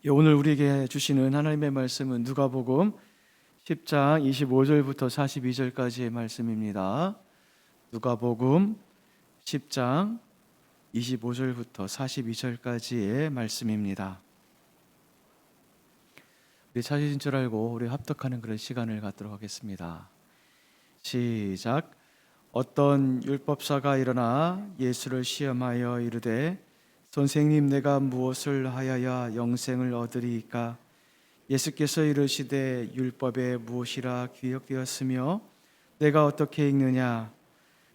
오늘 우리에게 주시는 하나님의 말씀은 누가복음 10장 25절부터 42절까지의 말씀입니다. 누가복음 10장 25절부터 42절까지의 말씀입니다. 우리 찾으신 줄 알고 우리 합독하는 그런 시간을 갖도록 하겠습니다. 시작. 어떤 율법사가 일어나 예수를 시험하여 이르되 선생님, 내가 무엇을 하여야 영생을 얻으리이까? 예수께서 이르시되 율법에 무엇이라 기록되었으며 내가 어떻게 읽느냐?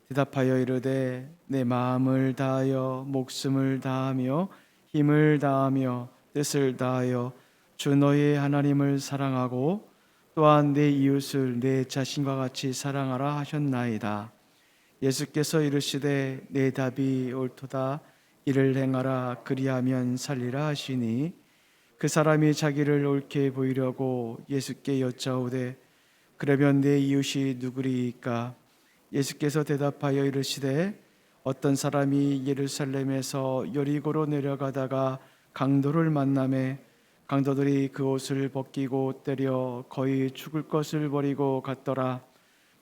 대답하여 이르되 내 마음을 다하여 목숨을 다하며 힘을 다하며 뜻을 다하여 주 너의 하나님을 사랑하고 또한 내 이웃을 내 자신과 같이 사랑하라 하셨나이다. 예수께서 이르시되 내 답이 옳도다. 이를 행하라. 그리하면 살리라 하시니 그 사람이 자기를 옳게 보이려고 예수께 여짜오되 그러면 내 이웃이 누구리이까? 예수께서 대답하여 이르시되 어떤 사람이 예루살렘에서 여리고로 내려가다가 강도를 만나매 강도들이 그 옷을 벗기고 때려 거의 죽을 것을 버리고 갔더라.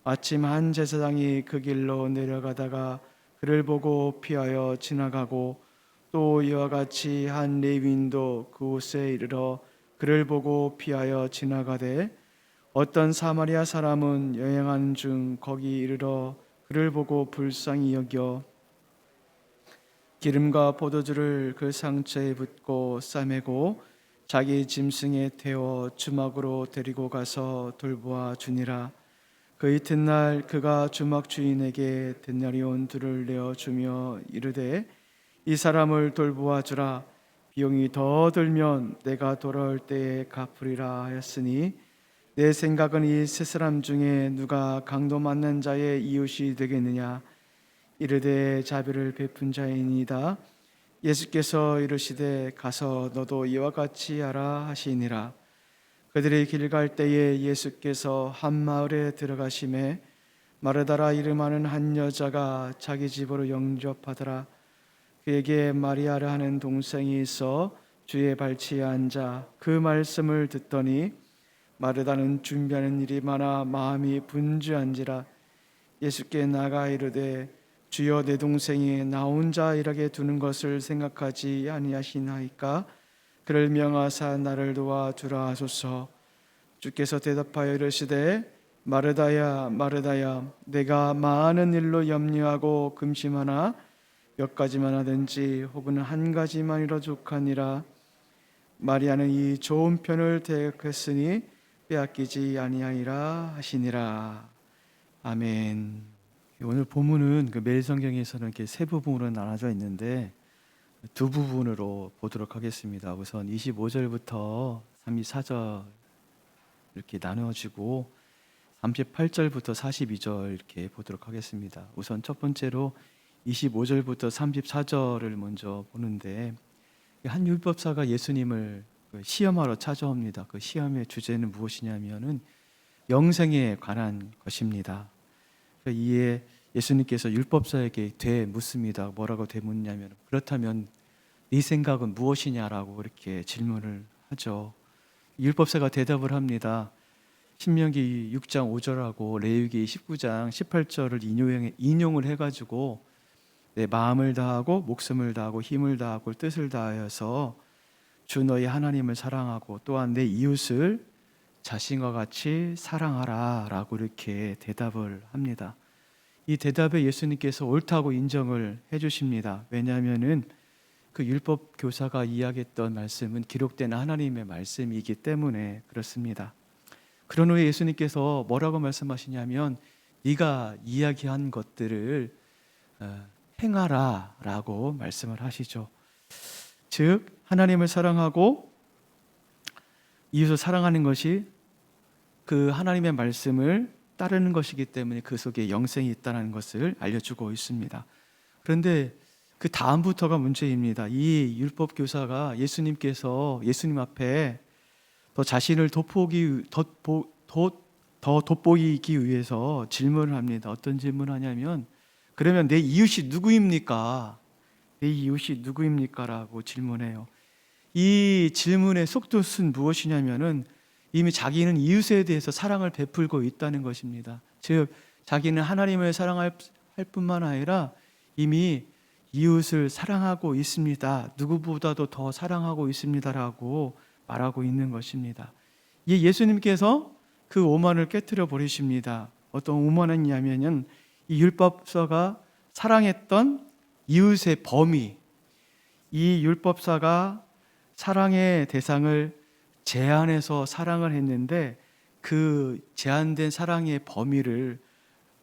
마침 한 제사장이 그 길로 내려가다가 그를 보고 피하여 지나가고 또 이와 같이 한 레위인도 그곳에 이르러 그를 보고 피하여 지나가되 어떤 사마리아 사람은 여행하는 중 거기 이르러 그를 보고 불쌍히 여겨 기름과 포도주를 그 상처에 붓고 싸매고 자기 짐승에 태워 주막으로 데리고 가서 돌보아 주니라. 그 이튿날 그가 주막 주인에게 데나리온 둘을 내어 주며 이르되 이 사람을 돌보아 주라. 비용이 더 들면 내가 돌아올 때에 갚으리라 하였으니 내 생각은 이 세 사람 중에 누가 강도 맞는 자의 이웃이 되겠느냐? 이르되 자비를 베푼 자이니이다. 예수께서 이르시되 가서 너도 이와 같이 하라 하시니라. 그들이 길 갈 때에 예수께서 한 마을에 들어가심에 마르다라 이름하는 한 여자가 자기 집으로 영접하더라. 그에게 마리아라 하는 동생이 있어 주의 발치에 앉아 그 말씀을 듣더니 마르다는 준비하는 일이 많아 마음이 분주한지라. 예수께 나가 이르되 주여, 내 동생이 나 혼자 일하게 두는 것을 생각하지 아니하시나이까? 그를 명하사 나를 도와주라 하소서. 주께서 대답하여 이르시되 마르다야 마르다야, 내가 많은 일로 염려하고 금심하나 몇 가지만 하든지 혹은 한 가지만이라 족하니라. 마리아는 이 좋은 편을 택했으니 빼앗기지 아니하리라 하시니라. 아멘. 오늘 본문은 매일 성경에서는 이렇게 세 부분으로 나눠져 있는데 두 부분으로 보도록 하겠습니다. 우선 25절부터 34절 이렇게 나누어지고 38절부터 42절 이렇게 보도록 하겠습니다. 우선 첫 번째로 25절부터 34절을 먼저 보는데, 한 율법사가 예수님을 시험하러 찾아옵니다. 그 시험의 주제는 무엇이냐면은 영생에 관한 것입니다. 이에 예수님께서 율법사에게 되묻습니다. 뭐라고 되묻냐면, 그렇다면 네 생각은 무엇이냐라고 이렇게 질문을 하죠. 율법사가 대답을 합니다. 신명기 6장 5절하고 레위기 19장 18절을 인용을 해가지고 내 마음을 다하고 목숨을 다하고 힘을 다하고 뜻을 다하여서 주 너희 하나님을 사랑하고 또한 내 이웃을 자신과 같이 사랑하라 라고 이렇게 대답을 합니다. 이 대답에 예수님께서 옳다고 인정을 해주십니다. 왜냐하면은 그 율법 교사가 이야기했던 말씀은 기록된 하나님의 말씀이기 때문에 그렇습니다. 그런 후에 예수님께서 뭐라고 말씀하시냐면 네가 이야기한 것들을 행하라 라고 말씀을 하시죠. 즉 하나님을 사랑하고 이웃을 사랑하는 것이 그 하나님의 말씀을 따르는 것이기 때문에 그 속에 영생이 있다는 것을 알려주고 있습니다. 그런데 그 다음부터가 문제입니다. 이 율법 교사가 예수님께서 예수님 앞에 더 자신을 돋보이기 위해서 질문을 합니다. 어떤 질문을 하냐면, 그러면 내 이웃이 누구입니까? 내 이웃이 누구입니까? 라고 질문해요. 이 질문의 속뜻은 무엇이냐면은 이미 자기는 이웃에 대해서 사랑을 베풀고 있다는 것입니다. 즉 자기는 하나님을 사랑할 뿐만 아니라 이미 이웃을 사랑하고 있습니다. 누구보다도 더 사랑하고 있습니다라고 말하고 있는 것입니다. 이 예수님께서 그 오만을 깨뜨려 버리십니다. 어떤 오만이냐면은 이 율법사가 사랑했던 이웃의 범위, 이 율법사가 사랑의 대상을 제한해서 사랑을 했는데 그 제한된 사랑의 범위를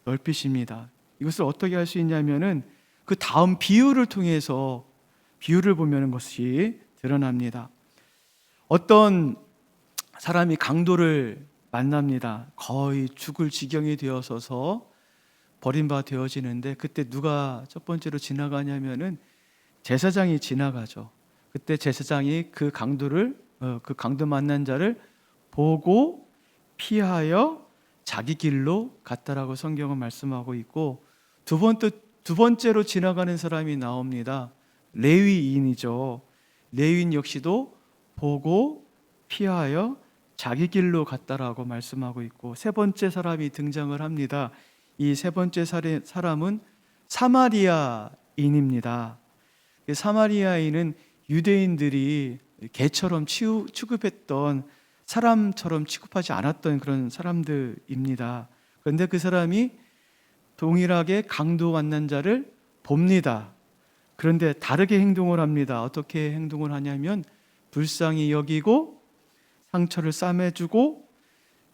넓히십니다. 이것을 어떻게 할 수 있냐면은 그 다음 비유를 통해서 비유를 보면 것이 드러납니다. 어떤 사람이 강도를 만납니다. 거의 죽을 지경이 되어서서 버림받아 되어지는데 그때 누가 첫 번째로 지나가냐면은 제사장이 지나가죠. 그때 제사장이 그 강도 만난 자를 보고 피하여 자기 길로 갔다라고 성경은 말씀하고 있고, 두 번째로 지나가는 사람이 나옵니다. 레위인이죠. 레위인 역시도 보고 피하여 자기 길로 갔다라고 말씀하고 있고, 세 번째 사람이 등장을 합니다. 이 세 번째 사람은 사마리아인입니다. 사마리아인은 유대인들이 개처럼 취급했던 사람처럼 취급하지 않았던 그런 사람들입니다. 그런데 그 사람이 동일하게 강도 만난 자를 봅니다. 그런데 다르게 행동을 합니다. 어떻게 행동을 하냐면 불쌍히 여기고 상처를 싸매주고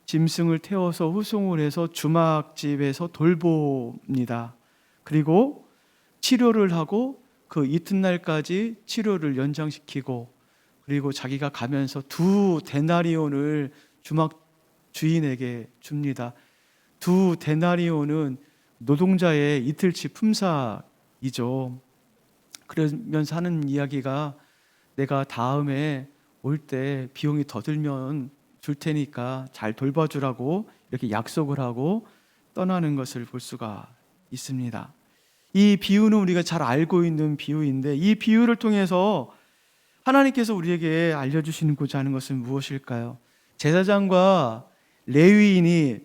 짐승을 태워서 후송을 해서 주막집에서 돌봅니다. 그리고 치료를 하고 그 이튿날까지 치료를 연장시키고, 그리고 자기가 가면서 2데나리온을 주막 주인에게 줍니다. 2데나리온은 노동자의 이틀치 품삯이죠. 그러면서 하는 이야기가 내가 다음에 올 때 비용이 더 들면 줄 테니까 잘 돌봐주라고 이렇게 약속을 하고 떠나는 것을 볼 수가 있습니다. 이 비유는 우리가 잘 알고 있는 비유인데, 이 비유를 통해서 하나님께서 우리에게 알려주시고자 하는 것은 무엇일까요? 제사장과 레위인이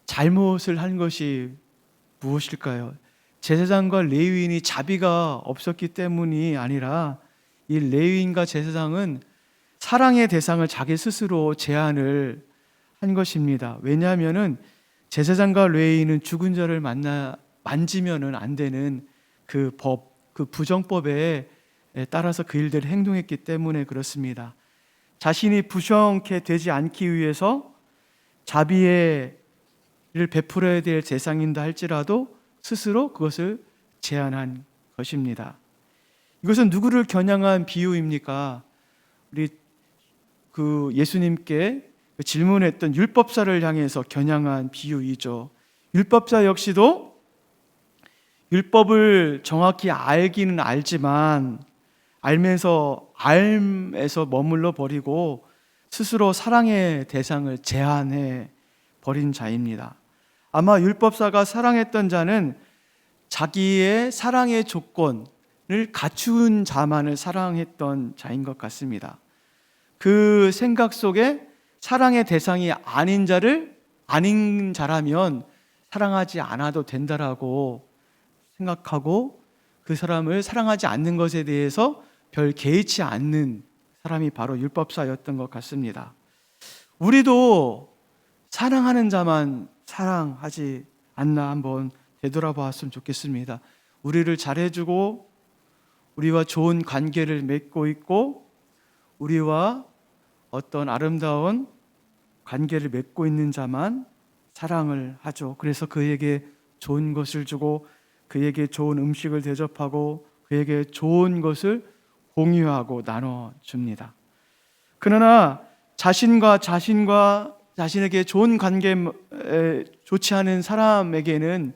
잘못을 한 것이 무엇일까요? 제사장과 레위인이 자비가 없었기 때문이 아니라 이 레위인과 제사장은 사랑의 대상을 자기 스스로 제한을 한 것입니다. 왜냐하면은 제사장과 레위인은 죽은 자를 만지면은 안 되는 그 부정법에 따라서 그 일들을 행동했기 때문에 그렇습니다. 자신이 부정케 되지 않기 위해서 자비를 베풀어야 될 대상인다 할지라도 스스로 그것을 제한한 것입니다. 이것은 누구를 겨냥한 비유입니까? 우리 예수님께 질문했던 율법사를 향해서 겨냥한 비유이죠. 율법사 역시도 율법을 정확히 알기는 알지만 알면서 머물러 버리고 스스로 사랑의 대상을 제한해 버린 자입니다. 아마 율법사가 사랑했던 자는 자기의 사랑의 조건을 갖춘 자만을 사랑했던 자인 것 같습니다. 그 생각 속에 사랑의 대상이 아닌 자라면 사랑하지 않아도 된다라고 생각하고 그 사람을 사랑하지 않는 것에 대해서 별 개의치 않는 사람이 바로 율법사였던 것 같습니다. 우리도 사랑하는 자만 사랑하지 않나 한번 되돌아보았으면 좋겠습니다. 우리를 잘해주고 우리와 좋은 관계를 맺고 있고 우리와 어떤 아름다운 관계를 맺고 있는 자만 사랑을 하죠. 그래서 그에게 좋은 것을 주고 그에게 좋은 음식을 대접하고 그에게 좋은 것을 공유하고 나눠줍니다. 그러나 자신에게 좋은 관계 좋지 않은 사람에게는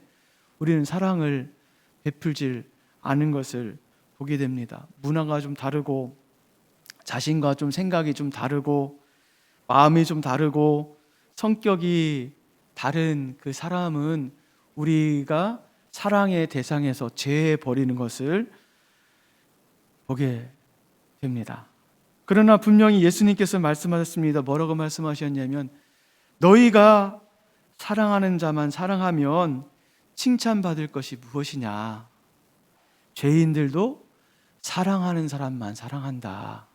우리는 사랑을 베풀질 않은 것을 보게 됩니다. 문화가 좀 다르고 자신과 좀 생각이 좀 다르고 마음이 좀 다르고 성격이 다른 그 사람은 우리가 사랑의 대상에서 제해 버리는 것을 보게 됩니다. 그러나 분명히 예수님께서 말씀하셨습니다. 뭐라고 말씀하셨냐면 너희가 사랑하는 자만 사랑하면 칭찬받을 것이 무엇이냐? 죄인들도 사랑하는 사람만 사랑한다.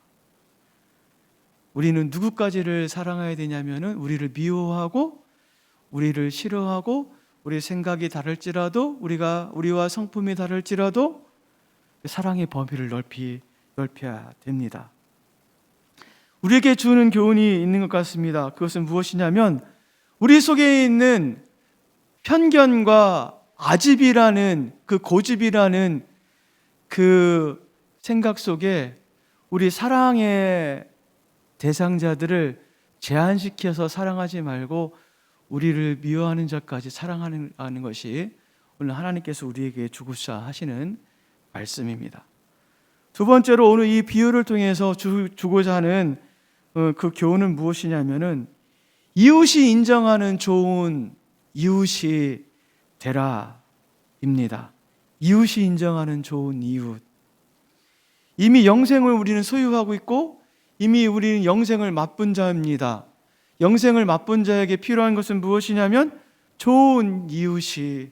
우리는 누구까지를 사랑해야 되냐면은 우리를 미워하고 우리를 싫어하고 우리 생각이 다를지라도 우리와 성품이 다를지라도 사랑의 범위를 넓혀야 됩니다. 우리에게 주는 교훈이 있는 것 같습니다. 그것은 무엇이냐면 우리 속에 있는 편견과 아집이라는 그 고집이라는 그 생각 속에 우리 사랑의 대상자들을 제한시켜서 사랑하지 말고 우리를 미워하는 자까지 사랑하는 것이 오늘 하나님께서 우리에게 주고자 하시는 말씀입니다. 두 번째로 오늘 이 비유를 통해서 주고자 하는 그 교훈은 무엇이냐면은 이웃이 인정하는 좋은 이웃이 되라입니다. 이웃이 인정하는 좋은 이웃. 이미 영생을 우리는 소유하고 있고 이미 우리는 영생을 맛본 자입니다. 영생을 맛본 자에게 필요한 것은 무엇이냐면 좋은 이웃이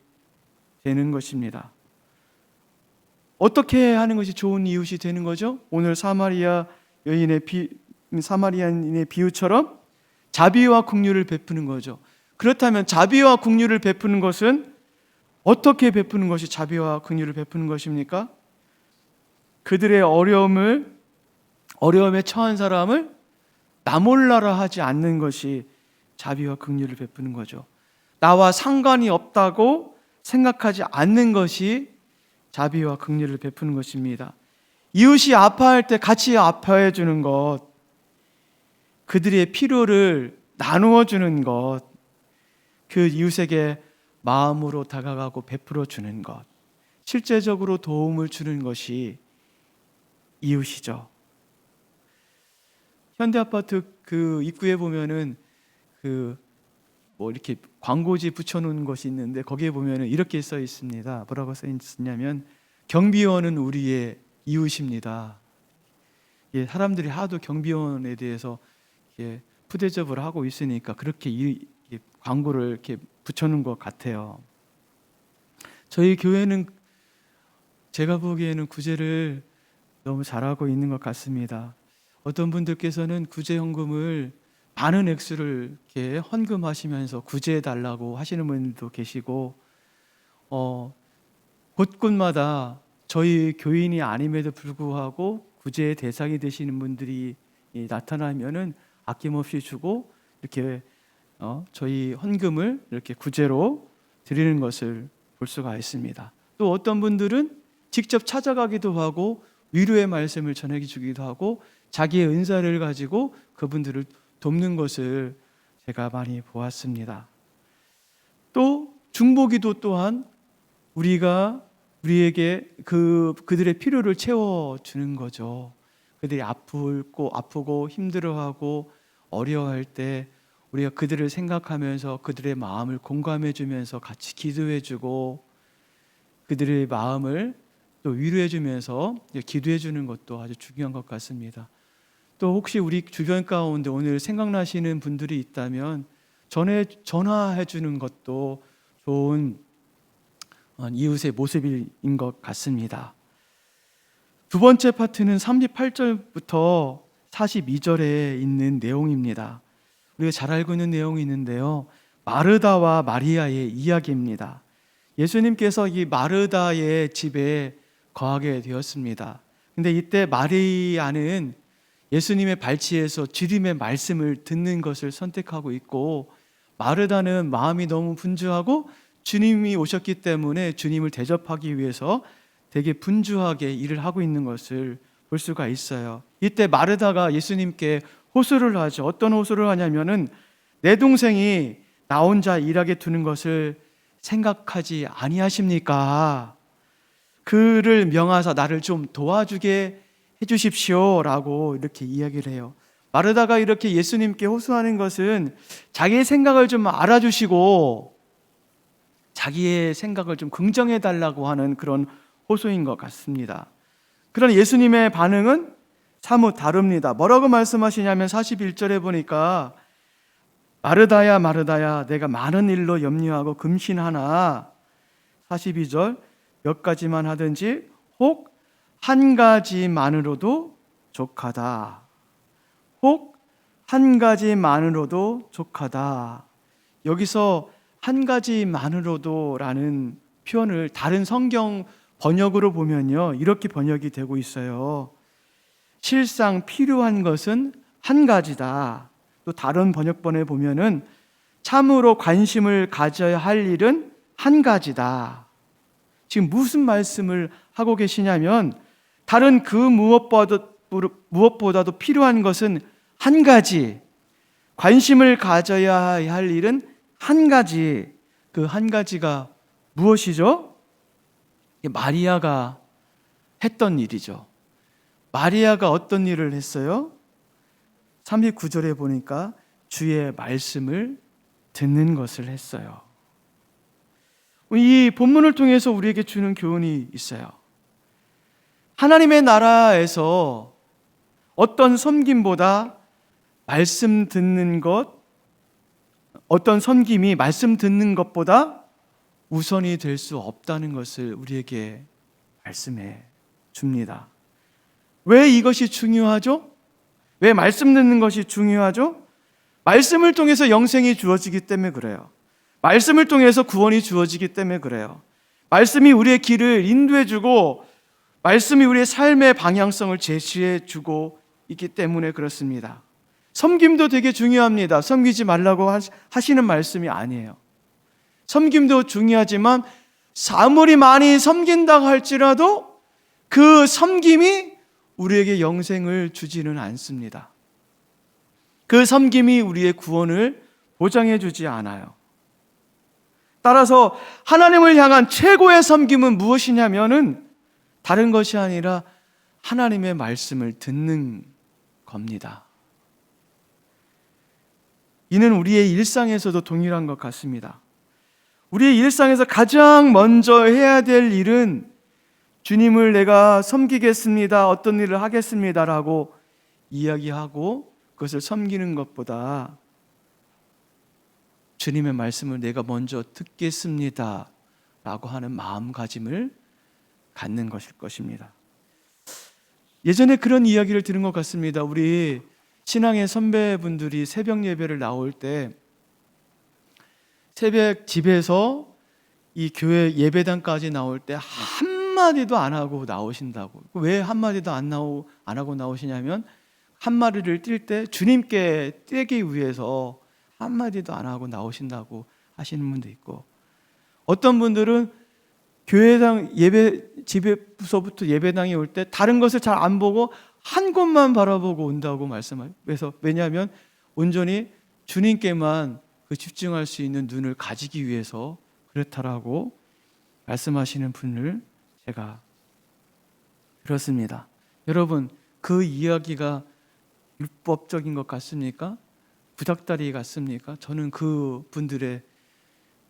되는 것입니다. 어떻게 하는 것이 좋은 이웃이 되는 거죠? 오늘 사마리아인의 비유처럼 자비와 긍휼을 베푸는 거죠. 그렇다면 자비와 긍휼을 베푸는 것은 어떻게 베푸는 것이 자비와 긍휼을 베푸는 것입니까? 그들의 어려움에 처한 사람을 나 몰라라 하지 않는 것이 자비와 긍휼을 베푸는 거죠. 나와 상관이 없다고 생각하지 않는 것이 자비와 긍휼을 베푸는 것입니다. 이웃이 아파할 때 같이 아파해 주는 것, 그들의 필요를 나누어 주는 것, 그 이웃에게 마음으로 다가가고 베풀어 주는 것, 실제적으로 도움을 주는 것이 이웃이죠. 현대아파트 그 입구에 보면은 이렇게 광고지 붙여놓은 것이 있는데 거기에 보면은 이렇게 써 있습니다. 뭐라고 써 있냐면 경비원은 우리의 이웃입니다. 사람들이 하도 경비원에 대해서 푸대접을 하고 있으니까 그렇게 광고를 이렇게 붙여놓은 것 같아요. 저희 교회는 제가 보기에는 구제를 너무 잘하고 있는 것 같습니다. 어떤 분들께서는 구제 헌금을 많은 액수를 이렇게 헌금하시면서 구제해 달라고 하시는 분들도 계시고, 곳곳마다 저희 교인이 아님에도 불구하고 구제의 대상이 되시는 분들이 나타나면은 아낌없이 주고 이렇게 저희 헌금을 이렇게 구제로 드리는 것을 볼 수가 있습니다. 또 어떤 분들은 직접 찾아가기도 하고 위로의 말씀을 전해 주기도 하고 자기의 은사를 가지고 그분들을 돕는 것을 제가 많이 보았습니다. 또 중보기도 또한 우리에게 그들의 필요를 채워주는 거죠. 그들이 아프고 힘들어하고 어려워할 때 우리가 그들을 생각하면서 그들의 마음을 공감해주면서 같이 기도해주고 그들의 마음을 또 위로해주면서 기도해주는 것도 아주 중요한 것 같습니다. 또 혹시 우리 주변 가운데 오늘 생각나시는 분들이 있다면 전화해주는 것도 좋은 이웃의 모습인 것 같습니다. 두 번째 파트는 38절부터 42절에 있는 내용입니다. 우리가 잘 알고 있는 내용이 있는데요, 마르다와 마리아의 이야기입니다. 예수님께서 이 마르다의 집에 거하게 되었습니다. 근데 이때 마리아는 예수님의 발치에서 주님의 말씀을 듣는 것을 선택하고 있고, 마르다는 마음이 너무 분주하고 주님이 오셨기 때문에 주님을 대접하기 위해서 되게 분주하게 일을 하고 있는 것을 볼 수가 있어요. 이때 마르다가 예수님께 호소를 하죠. 어떤 호소를 하냐면은 내 동생이 나 혼자 일하게 두는 것을 생각하지 아니하십니까? 그를 명하사 나를 좀 도와주게 해주십시오 라고 이렇게 이야기를 해요. 마르다가 이렇게 예수님께 호소하는 것은 자기의 생각을 좀 알아주시고 자기의 생각을 좀 긍정해 달라고 하는 그런 호소인 것 같습니다. 그런 예수님의 반응은 사뭇 다릅니다. 뭐라고 말씀하시냐면 41절에 보니까 마르다야 마르다야 내가 많은 일로 염려하고 금신하나, 42절 몇 가지만 하든지 혹 한 가지만으로도 족하다. 혹 한 가지만으로도 족하다. 여기서 한 가지만으로도라는 표현을 다른 성경 번역으로 보면요, 이렇게 번역이 되고 있어요. 실상 필요한 것은 한 가지다. 또 다른 번역본에 보면은 참으로 관심을 가져야 할 일은 한 가지다. 지금 무슨 말씀을 하고 계시냐면, 다른 그 무엇보다도 필요한 것은 한 가지, 관심을 가져야 할 일은 한 가지. 그 한 가지가 무엇이죠? 마리아가 했던 일이죠. 마리아가 어떤 일을 했어요? 39절에 보니까 주의 말씀을 듣는 것을 했어요. 이 본문을 통해서 우리에게 주는 교훈이 있어요. 하나님의 나라에서 어떤 섬김보다 말씀 듣는 것, 어떤 섬김이 말씀 듣는 것보다 우선이 될 수 없다는 것을 우리에게 말씀해 줍니다. 왜 이것이 중요하죠? 왜 말씀 듣는 것이 중요하죠? 말씀을 통해서 영생이 주어지기 때문에 그래요. 말씀을 통해서 구원이 주어지기 때문에 그래요. 말씀이 우리의 길을 인도해 주고, 말씀이 우리의 삶의 방향성을 제시해 주고 있기 때문에 그렇습니다. 섬김도 되게 중요합니다. 섬기지 말라고 하시는 말씀이 아니에요. 섬김도 중요하지만 아무리 많이 섬긴다고 할지라도 그 섬김이 우리에게 영생을 주지는 않습니다. 그 섬김이 우리의 구원을 보장해 주지 않아요. 따라서 하나님을 향한 최고의 섬김은 무엇이냐면은 다른 것이 아니라 하나님의 말씀을 듣는 겁니다. 이는 우리의 일상에서도 동일한 것 같습니다. 우리의 일상에서 가장 먼저 해야 될 일은 주님을 내가 섬기겠습니다, 어떤 일을 하겠습니다라고 이야기하고 그것을 섬기는 것보다 주님의 말씀을 내가 먼저 듣겠습니다 라고 하는 마음가짐을 갖는 것일 것입니다. 예전에 그런 이야기를 들은 것 같습니다. 우리 신앙의 선배분들이 새벽 예배를 나올 때 새벽 집에서 이 교회 예배당까지 나올 때 한마디도 안 하고 나오신다고. 왜 한마디도 안 하고 나오시냐면 한 마리를 뛸 때 주님께 떼기 위해서 한마디도 안 하고 나오신다고 하시는 분도 있고, 어떤 분들은 교회당 집에서부터 예배당에 올 때 다른 것을 잘 안 보고 한 곳만 바라보고 온다고 말씀해요. 그래서 왜냐하면 온전히 주님께만 집중할 수 있는 눈을 가지기 위해서 그렇다라고 말씀하시는 분을 제가 들었습니다. 여러분, 그 이야기가 율법적인 것 같습니까? 구닥다리 같습니까? 저는 그 분들의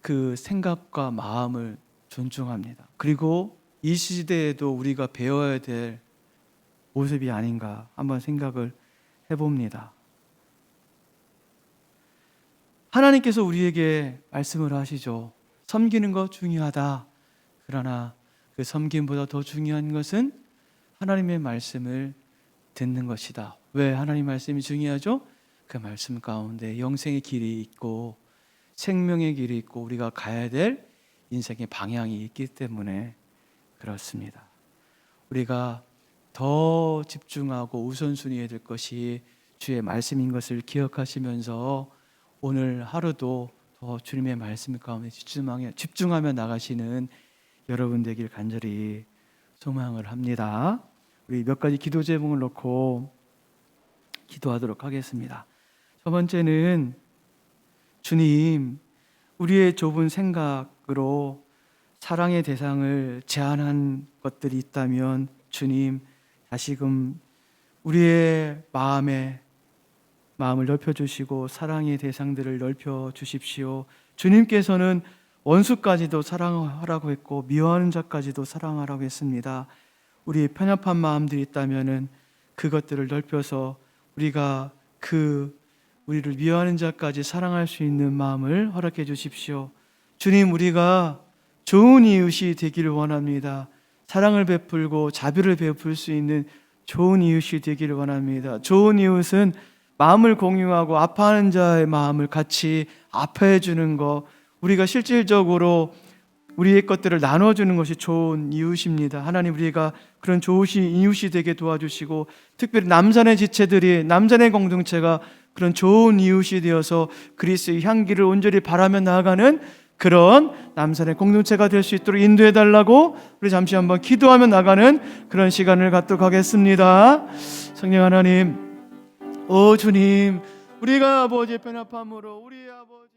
그 생각과 마음을 존중합니다. 그리고 이 시대에도 우리가 배워야 될 모습이 아닌가 한번 생각을 해봅니다. 하나님께서 우리에게 말씀을 하시죠. 섬기는 것 중요하다. 그러나 그 섬김보다 더 중요한 것은 하나님의 말씀을 듣는 것이다. 왜 하나님 말씀이 중요하죠? 그 말씀 가운데 영생의 길이 있고 생명의 길이 있고 우리가 가야 될 인생의 방향이 있기 때문에 그렇습니다. 우리가 더 집중하고 우선순위해야 될 것이 주의 말씀인 것을 기억하시면서 오늘 하루도 더 주님의 말씀 가운데 집중하며 나가시는 여러분 되길 간절히 소망을 합니다. 우리 몇 가지 기도 제목을 놓고 기도하도록 하겠습니다. 첫 번째는 주님, 우리의 좁은 생각으로 사랑의 대상을 제한한 것들이 있다면 주님, 다시금 우리의 마음을 넓혀주시고 사랑의 대상들을 넓혀주십시오. 주님께서는 원수까지도 사랑하라고 했고 미워하는 자까지도 사랑하라고 했습니다. 우리의 편협한 마음들이 있다면 그것들을 넓혀서 우리가 우리를 미워하는 자까지 사랑할 수 있는 마음을 허락해 주십시오. 주님, 우리가 좋은 이웃이 되기를 원합니다. 사랑을 베풀고 자비를 베풀 수 있는 좋은 이웃이 되기를 원합니다. 좋은 이웃은 마음을 공유하고 아파하는 자의 마음을 같이 아파해 주는 것, 우리가 실질적으로 우리의 것들을 나눠주는 것이 좋은 이웃입니다. 하나님, 우리가 그런 좋으신 이웃이 되게 도와주시고, 특별히 남산의 지체들이, 남산의 공동체가 그런 좋은 이웃이 되어서 그리스도의 향기를 온전히 바라며 나아가는 그런 남산의 공동체가 될 수 있도록 인도해 달라고 우리 잠시 한번 기도하며 나가는 그런 시간을 갖도록 하겠습니다. 성령 하나님, 오 주님, 우리가 아버지의 편합함으로 우리 아버지